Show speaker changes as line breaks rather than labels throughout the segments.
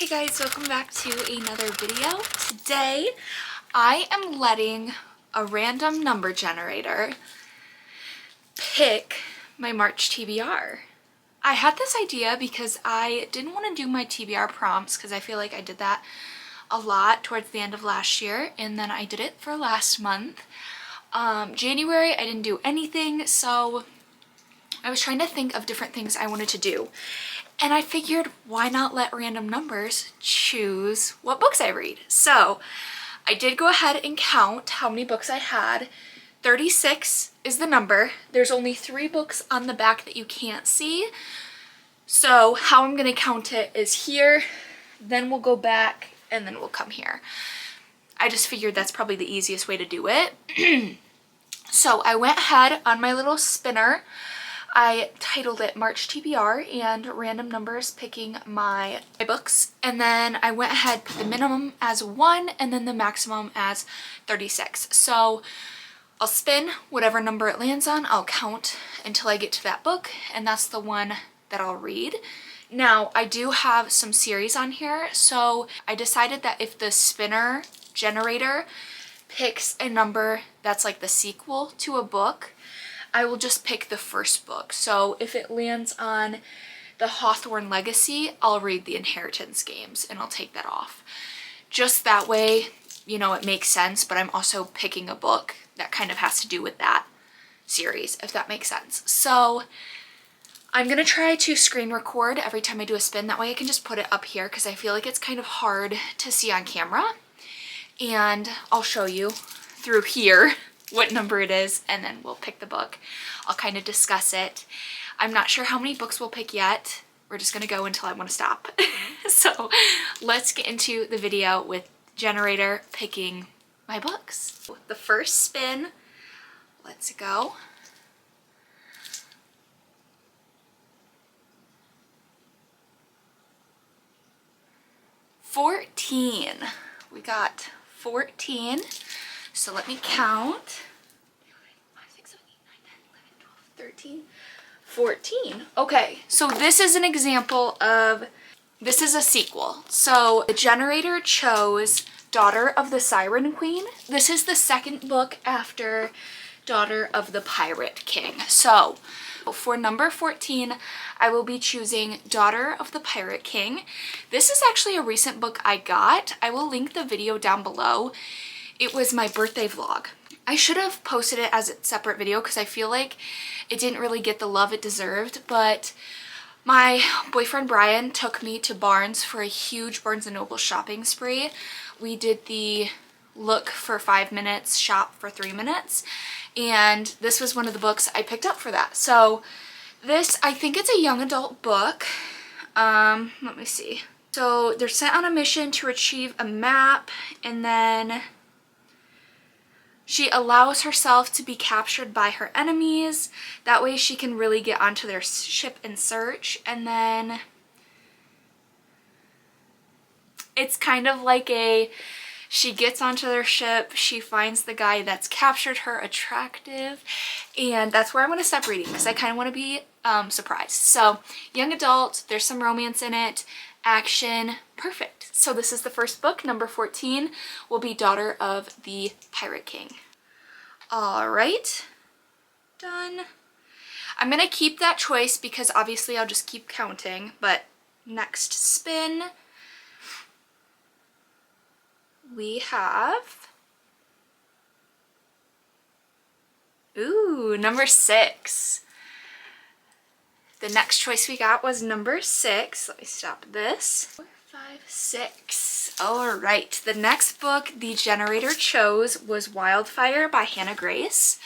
guys, welcome back to another video. Today I am letting a random number generator pick my March TBR. I had this idea because I didn't want to do my TBR prompts because I feel like I did that a lot towards the end of last year, and then I did it for last month. January I didn't do anything, so I was trying to think of different things I wanted to do. And I figured, why not let random numbers choose what books I read? So I did go ahead and count how many books I had. 36 is the number. There's only 3 books on the back that you can't see. So how I'm gonna count it is here, then we'll go back, and then we'll come here. I just figured that's probably the easiest way to do it. So I went ahead on my little spinner. I titled it March TBR and random numbers picking my books. And then I went ahead, put the minimum as 1 and then the maximum as 36. So I'll spin whatever number it lands on. I'll count until I get to that book, and that's the one that I'll read. Now, I do have some series on here, so I decided that if the spinner generator picks a number that's like the sequel to a book, I will just pick the first book. So if it lands on the Hawthorne Legacy, I'll read the Inheritance Games and I'll take that off. Just that way, you know, it makes sense, but I'm also picking a book that kind of has to do with that series, if that makes sense. So I'm gonna try to screen record every time I do a spin. That way I can just put it up here because I feel like it's kind of hard to see on camera. And I'll show you through here what number it is, and then we'll pick the book. I'll kind of discuss it. I'm not sure how many books we'll pick yet. We're just gonna go until I want to stop. So let's get into the video with generator picking my books. The first spin, let's go. We got 14. So let me count. 5, 6, 7, 8, 9, 10, 11, 12, 13, 14. Okay, so this is an example of, this is a sequel. So the generator chose Daughter of the Siren Queen. This is the second book after Daughter of the Pirate King. So for number 14, I will be choosing Daughter of the Pirate King. This is actually a recent book I got. I will link the video down below. It was my birthday vlog. I should have posted it as a separate video because I feel like it didn't really get the love it deserved, but my boyfriend Brian took me to Barnes for a huge Barnes & Noble shopping spree. We did the look for 5 minutes, shop for 3 minutes, and this was one of the books I picked up for that. So this, I think it's a young adult book. Let me see. So they're sent on a mission to retrieve a map, and then she allows herself to be captured by her enemies. That way she can really get onto their ship and search. And then it's kind of like she gets onto their ship, she finds the guy that's captured her attractive, and that's where I'm going to stop reading because I kind of want to be surprised. So young adult, there's some romance in it, action, perfect. So this is the first book. Number 14 will be Daughter of the Pirate King. All right, done. I'm gonna keep that choice because obviously I'll just keep counting, but next spin, we have, ooh, number 6. The next choice we got was number 6. Let me stop this. 4, 5, 6. All right, the next book the generator chose was Wildfire by Hannah Grace.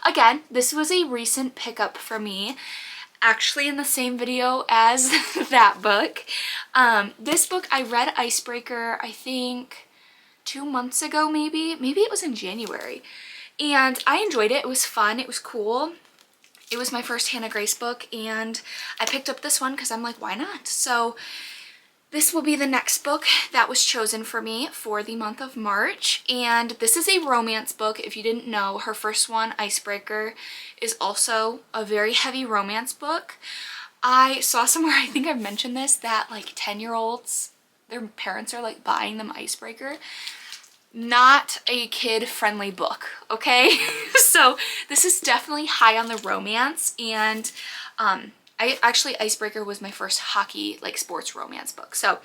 Again, this was a recent pickup for me, actually in the same video as that book. This book, I read Icebreaker, I think 2 months ago, maybe it was in January, and I enjoyed it. It was fun, it was cool. It was my first Hannah Grace book, and I picked up this one because I'm like, why not? So this will be the next book that was chosen for me for the month of March, and this is a romance book. If you didn't know, her first one, Icebreaker, is also a very heavy romance book. I saw somewhere, I think I've mentioned this, that like 10-year-olds their parents are like buying them icebreaker. Not a kid-friendly book, okay? So this is definitely high on the romance, and Icebreaker was my first hockey, like sports romance book. So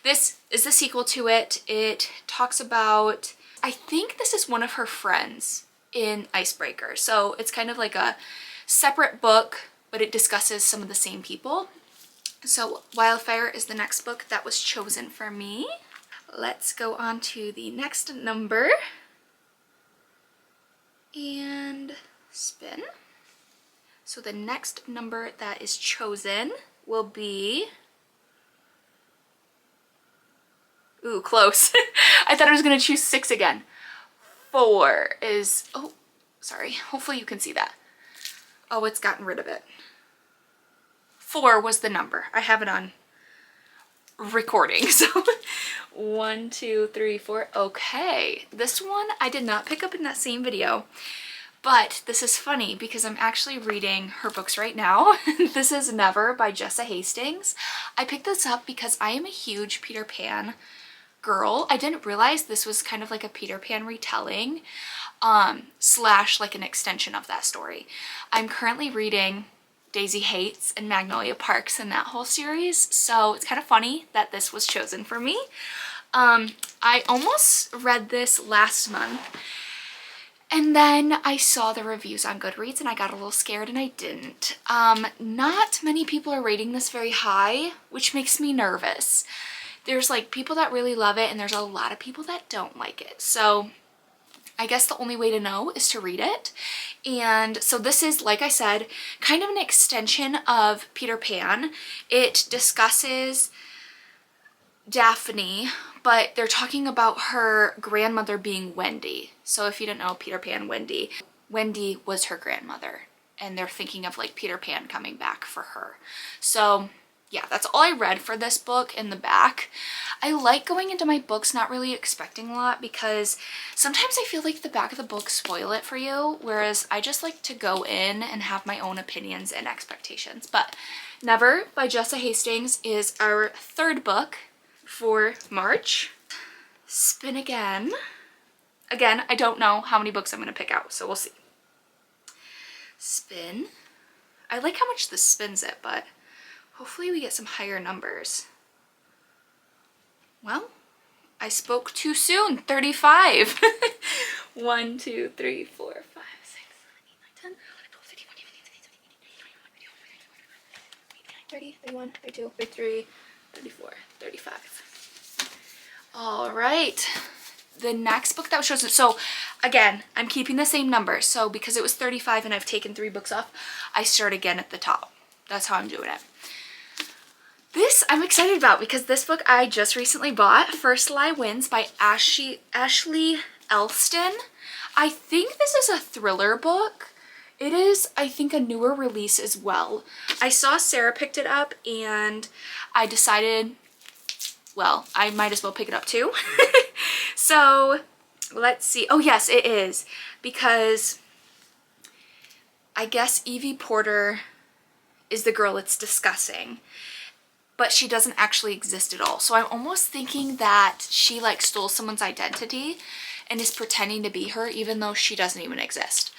this is the sequel to it. It talks about, I think this is one of her friends in Icebreaker. So it's kind of like a separate book, but it discusses some of the same people. So Wildfire is the next book that was chosen for me. Let's go on to the next number and spin. So the next number that is chosen will be, ooh, close. I thought I was gonna choose 6 again. 4 is, oh, sorry, hopefully you can see that. Oh, it's gotten rid of it. 4 was the number. I have it on recording, so 1, 2, 3, 4. Okay, this one I did not pick up in that same video, but this is funny because I'm actually reading her books right now. This is Never by Tessa Hastings. I picked this up because I am a huge Peter Pan girl. I didn't realize this was kind of like a Peter Pan retelling slash like an extension of that story. I'm currently reading Daisy Hates and Magnolia Parks and that whole series, so it's kind of funny that this was chosen for me. I almost read this last month, and then I saw the reviews on Goodreads and I got a little scared and I didn't. Not many people are rating this very high, which makes me nervous. There's like people that really love it and there's a lot of people that don't like it. So I guess the only way to know is to read it. And so this is, like I said, kind of an extension of Peter Pan. It discusses Daphne, but they're talking about her grandmother being Wendy. So if you don't know Peter Pan, Wendy was her grandmother, and they're thinking of like Peter Pan coming back for her. So yeah, that's all I read for this book in the back. I like going into my books not really expecting a lot because sometimes I feel like the back of the book spoil it for you, whereas I just like to go in and have my own opinions and expectations. But Never by Tessa Hastings is our 3rd book for March. Spin again. Again, I don't know how many books I'm going to pick out, so we'll see. Spin. I like how much this spins it, but hopefully we get some higher numbers. Well, I spoke too soon. 35. 1, 2, 3, 4, 5, 6, 7, 8, 9, 10, 11, 12, 13, 14, 15, 16, 17, 18, 19, 20, 21, 22, 23, 34, 35. All right. The next book that was chosen, so again, I'm keeping the same number. So because it was 35 and I've taken 3 books off, I start again at the top. That's how I'm doing it. This I'm excited about because this book I just recently bought, First Lie Wins by Ashley Elston. I think this is a thriller book. It is, I think, a newer release as well. I saw Sarah picked it up and I decided, well, I might as well pick it up too. So let's see. Oh yes, it is, because I guess Evie Porter is the girl it's discussing, but she doesn't actually exist at all. So I'm almost thinking that she like stole someone's identity and is pretending to be her even though she doesn't even exist.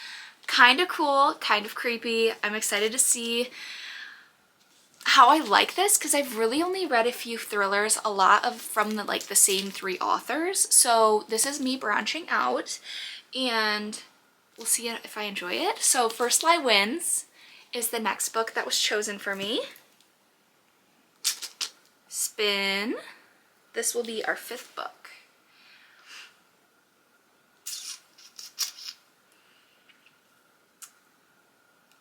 Kind of cool, kind of creepy. I'm excited to see how I like this because I've really only read a few thrillers, a lot of from the like the same 3 authors. So this is me branching out and we'll see if I enjoy it. So First Lie Wins is the next book that was chosen for me. Spin. This will be our 5th book.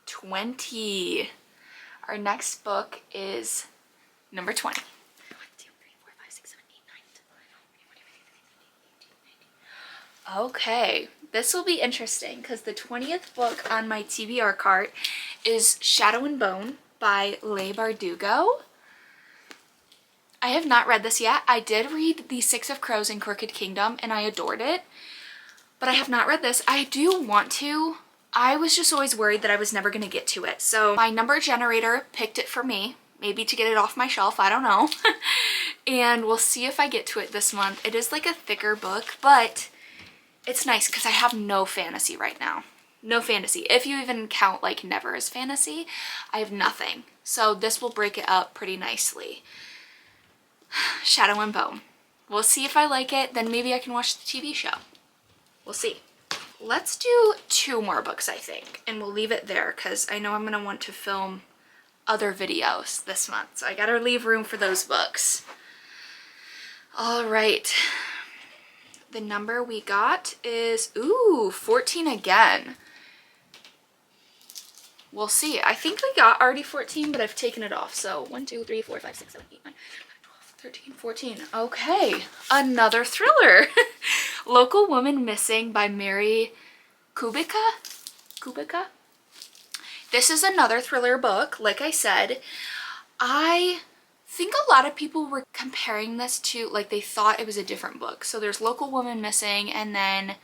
$20. Our next book is number 20. 1, 2, 3, 4, 5, 6, 7, 8, 9, 10, 11, 12, 13, 14, 15. Okay, this will be interesting because the 20th book on my TBR cart is Shadow and Bone by Leigh Bardugo. I have not read this yet. I did read The Six of Crows and Crooked Kingdom and I adored it, but I have not read this. I do want to. I was just always worried that I was never going to get to it. So my number generator picked it for me, maybe to get it off my shelf, I don't know. and we'll see if I get to it this month. It is like a thicker book, but it's nice because I have no fantasy right now. No fantasy. If you even count like Never as fantasy, I have nothing. So this will break it up pretty nicely. Shadow and Bone. We'll see if I like it, then maybe I can watch the TV show. We'll see. Let's do 2 more books, I think, and we'll leave it there because I know I'm gonna want to film other videos this month, so I gotta leave room for those books. All right. The number we got is, ooh, 14 again. We'll see. I think we got already 14, but I've taken it off. So 1, 2, 3, 4, 5, 6, 7, 8, 9, 12, 13, 14. Okay, another thriller. Local Woman Missing by Mary Kubica. This is another thriller book. Like I said, I think a lot of people were comparing this to, like, they thought it was a different book. So there's Local Woman Missing and then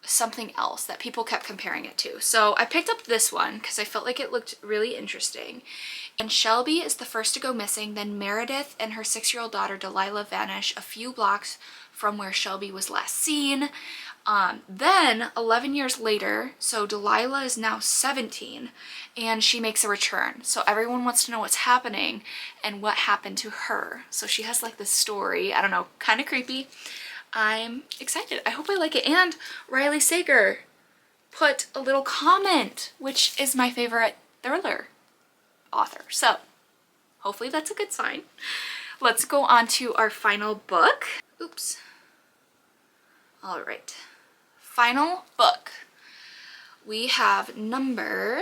something else that people kept comparing it to. So I picked up this one because I felt like it looked really interesting. And Shelby is the first to go missing. Then Meredith and her 6-year-old daughter Delilah vanish a few blocks from where Shelby was last seen. Then 11 years later, so Delilah is now 17 and she makes a return. So everyone wants to know what's happening and what happened to her. So she has like this story, I don't know, kind of creepy. I'm excited. I hope I like it. And Riley Sager put a little comment, which is my favorite thriller author. So hopefully that's a good sign. Let's go on to our final book. Oops. All right. Final book. We have number...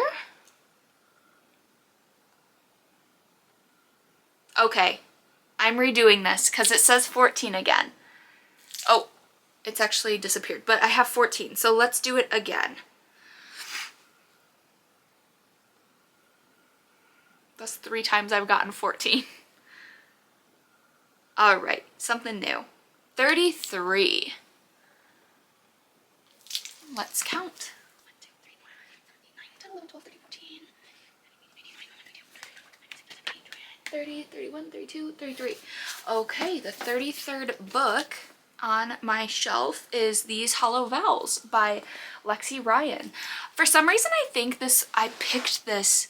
Okay. I'm redoing this because it says 14 again. Oh, it's actually disappeared, but I have 14, so let's do it again. That's 3 times I've gotten 14. All right, something new. 33. Let's count. 1, 2, 3, 4, 5, 6, 7, 8, 9, 10, 11, 12, 13, 14, 30, 31, 32, 33. Okay, the 33rd book on my shelf is These Hollow Vowels by Lexi Ryan. For some reason I think I picked this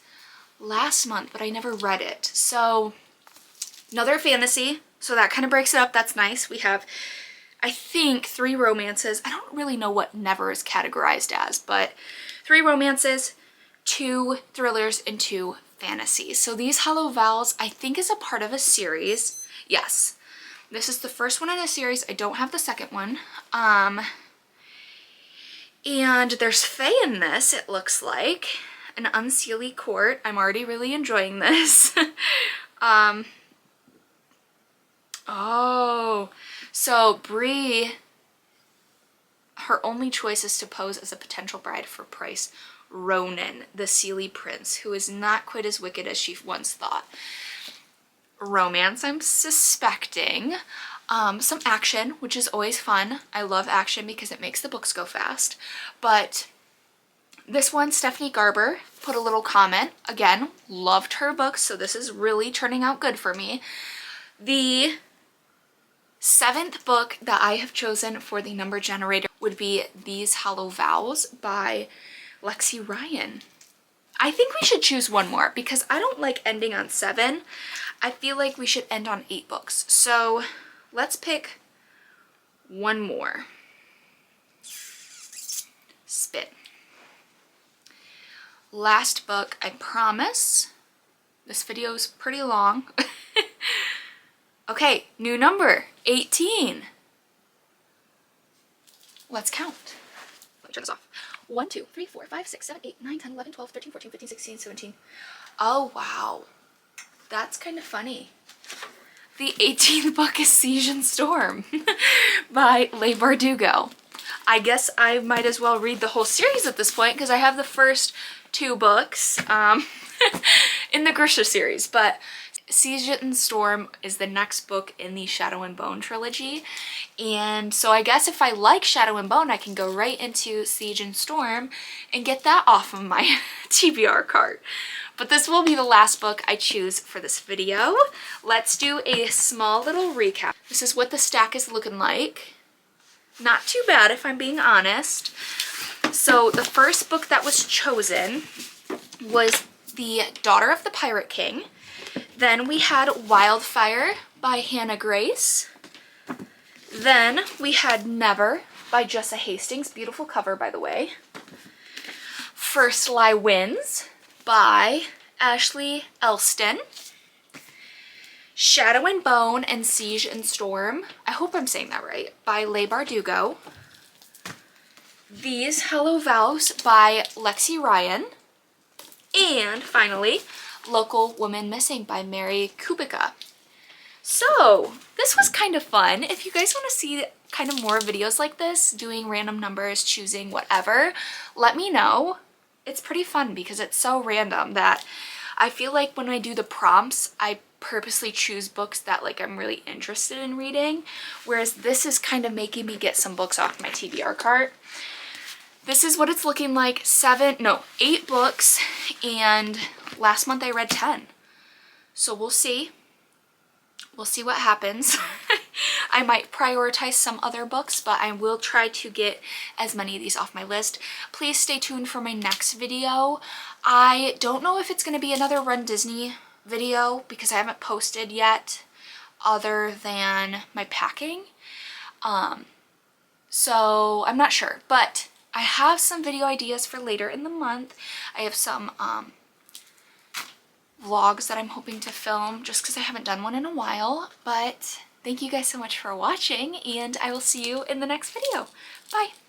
last month, but I never read it. So another fantasy, so that kind of breaks it up. That's nice. We have, I think, 3 romances. I don't really know what Never is categorized as, but 3 romances, 2 thrillers, and 2 fantasies. So These Hollow Vowels, I think, is a part of a series. Yes. This is the first one in a series. I don't have the second one. And there's Faye in this, it looks like. An Unseelie Court. I'm already really enjoying this. Oh, so Bree, her only choice is to pose as a potential bride for Pryce Ronan, the Seelie prince, who is not quite as wicked as she once thought. Romance, I'm suspecting. Some action, which is always fun. I love action because it makes the books go fast. But this one, Stephanie Garber put a little comment. Again, loved her books, so this is really turning out good for me. The 7th book that I have chosen for the number generator would be These Hollow Vowels by Lexi Ryan. I think we should choose one more because I don't like ending on 7. I feel like we should end on 8 books. So let's pick one more. Spin. Last book, I promise. This video is pretty long. Okay, new number, 18. Let's count. Let me turn this off. 1, 2, 3, 4, 5, 6, 7, 8, 9, 10, 11, 12, 13, 14, 15, 16, 17. Oh, wow. That's kind of funny. The 18th book is Siege and Storm by Leigh Bardugo. I guess I might as well read the whole series at this point because I have the first 2 books in the Grisha series, but Siege and Storm is the next book in the Shadow and Bone trilogy. And so I guess if I like Shadow and Bone, I can go right into Siege and Storm and get that off of my TBR cart. But this will be the last book I choose for this video. Let's do a small little recap. This is what the stack is looking like. Not too bad if I'm being honest. So the first book that was chosen was The Daughter of the Pirate King. Then we had Wildfire by Hannah Grace. Then we had Never by Jessa Hastings. Beautiful cover, by the way. First Lie Wins by Ashley Elston. Shadow and Bone and Siege and Storm, I hope I'm saying that right, by Leigh Bardugo. These Hello Vows by Lexi Ryan. And finally, Local Woman Missing by Mary Kubica. So this was kind of fun. If you guys want to see kind of more videos like this, doing random numbers, choosing whatever, let me know. It's pretty fun because it's so random that I feel like when I do the prompts, I purposely choose books that like I'm really interested in reading, whereas this is kind of making me get some books off my TBR cart. This is what it's looking like. 8 books, and last month I read 10. So we'll see. We'll see what happens. I might prioritize some other books, but I will try to get as many of these off my list. Please stay tuned for my next video. I don't know if it's going to be another Run Disney video because I haven't posted yet other than my packing. So I'm not sure, but I have some video ideas for later in the month. I have some vlogs that I'm hoping to film just because I haven't done one in a while. But thank you guys so much for watching, and I will see you in the next video. Bye!